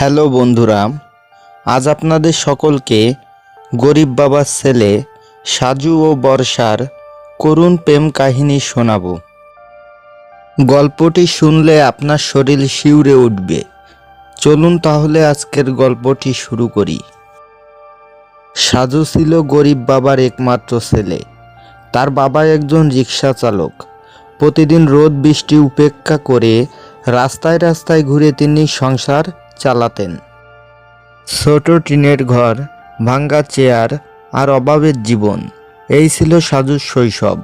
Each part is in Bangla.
হ্যালো বন্ধুরা, আজ আপনাদের সকলকে গরিব বাবার ছেলে সাজু ও বর্ষার করুণ প্রেম কাহিনী শোনাব। গল্পটি শুনলে আপনার শরীর শিউরে উঠবে। চলুন তাহলে আজকের গল্পটি শুরু করি। সাজু ছিল গরিব বাবার একমাত্র ছেলে। তার বাবা একজন রিক্সা চালক। প্রতিদিন রোদ বৃষ্টি উপেক্ষা করে রাস্তায় রাস্তায় ঘুরে তিনি সংসার চালাতেন। ছোট টিনের ঘর, ভাঙ্গা চেয়ার আর অভাবের জীবন, এই ছিল সাজুর শৈশব।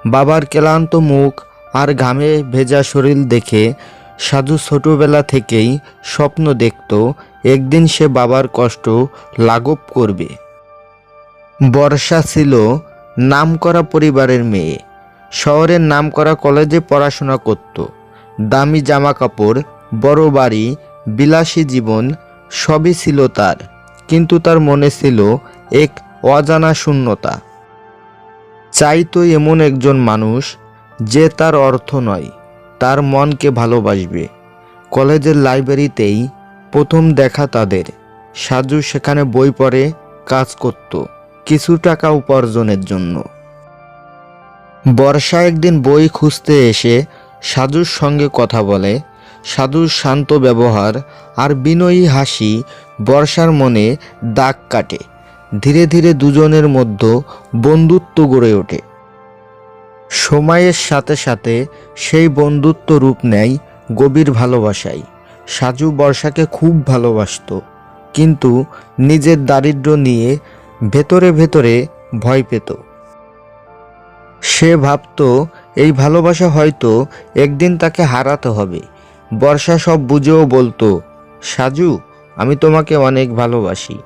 বাবার ক্লান্ত মুখ আর ঘামে ভেজা শরীর দেখে সাজু ছোটবেলা থেকেই স্বপ্ন দেখত একদিন সে বাবার কষ্ট লাঘব করবে। বর্ষা ছিল নামকরা পরিবারের মেয়ে। শহরের নামকরা কলেজে পড়াশোনা করত। দামি জামা কাপড়, বড় বাড়ি, বিলাসী জীবন সবই ছিল তার, কিন্তু তার মনে ছিল এক অজানা শূন্যতা। চাইতো এমন একজন মানুষ যে তার অর্থ নয়, তার মনকে ভালোবাসবে। কলেজের লাইব্রেরিতেই প্রথম দেখা তাদের। সাজু সেখানে বই পড়ে কাজ করত কিছু টাকা উপার্জনের জন্য। বর্ষা একদিন বই খুঁজতে এসে সাজুর সঙ্গে কথা বলে। সাজুর শান্ত ব্যবহার আর বিনয়ী হাসি বর্ষার মনে দাগ কাটে। ধীরে ধীরে দুজনের মধ্যে বন্ধুত্ব গড়ে ওঠে। সময়ের সাথে সাথে সেই বন্ধুত্ব রূপ নেয় গভীর ভালোবাসায়। সাজু বর্ষাকে খুব ভালোবাসত, কিন্তু নিজের দারিদ্র্য নিয়ে ভেতরে ভেতরে ভয় পেত। সে ভাবত এই ভালোবাসা হয়তো একদিন তাকে হারাতে হবে। বর্ষা সব বুঝেও বলতো, সাজু, আমি তোমাকে অনেক ভালোবাসি,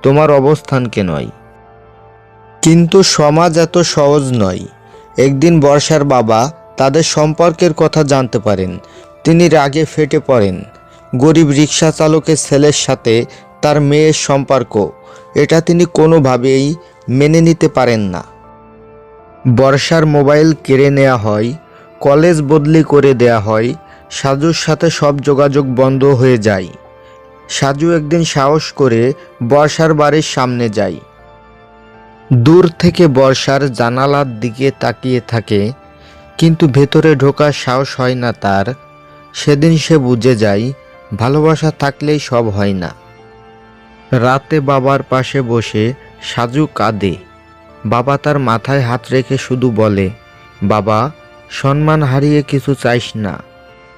তোমার অবস্থানকে নয়। কিন্তু সমাজ এত সহজ নয়। একদিন বর্ষার বাবা তাদের সম্পর্কের কথা জানতে পারেন। তিনি রাগে ফেটে পড়েন। গরিব রিক্সা চালকের ছেলের সাথে তার মেয়ের সম্পর্ক, এটা তিনি কোনোভাবেই মেনে নিতে পারেন না। বর্ষার মোবাইল কেড়ে নেওয়া হয়, কলেজ বদলি করে দেয়া হয়, সাজুর সাথে সব যোগাযোগ বন্ধ হয়ে যায়। সাজু একদিন সাহস করে বর্ষার বাড়ির সামনে যায়। দূর থেকে বর্ষার জানালার দিকে তাকিয়ে থাকে, কিন্তু ভেতরে ঢোকার সাহস হয় না তার। সেদিন সে বুঝে যায়, ভালোবাসা থাকলেই সব হয় না। রাতে বাবার পাশে বসে সাজু কাঁদে। বাবা তার মাথায় হাত রেখে শুধু বলে, বাবা, সম্মান হারিয়ে কিছু চাইস না।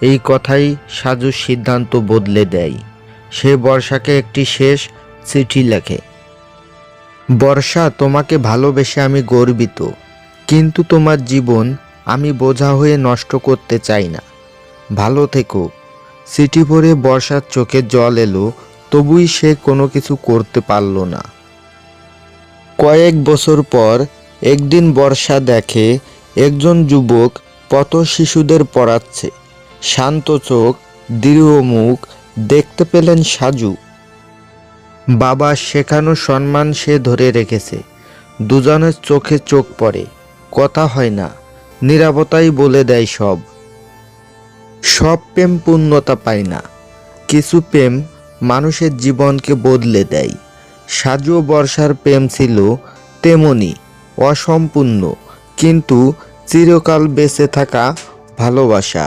এই কথাই সাজুর সিদ্ধান্ত বদলে দেয়। সে বর্ষাকে একটি শেষ চিঠি লেখে। বর্ষা, তোমাকে ভালোবেসে আমি গর্বিত, কিন্তু তোমার জীবন আমি বোঝা হয়ে নষ্ট করতে চাই না। ভালো থেকো। চিঠি পড়ে বর্ষার চোখে জল এলো, তবুই সে কোনো কিছু করতে পারল না। কয়েক বছর পর একদিন বর্ষা দেখে একজন যুবক পথ শিশুদের পড়াচ্ছে। শান্ত চোখ, দৃঢ় মুখ, দেখতে পেলেন সাজু। বাবার শেখানো সম্মান সে ধরে রেখেছে। দুজনের চোখে চোখ পড়ে, কথা হয় না, নীরবতাই বলে দেয় সব। সব প্রেম পূর্ণতা পায় না, কিছু প্রেম মানুষের জীবনকে বদলে দেয়। সাজু ও বর্ষার প্রেম ছিল তেমনি অসম্পূর্ণ, কিন্তু চিরকাল বেঁচে থাকা ভালোবাসা।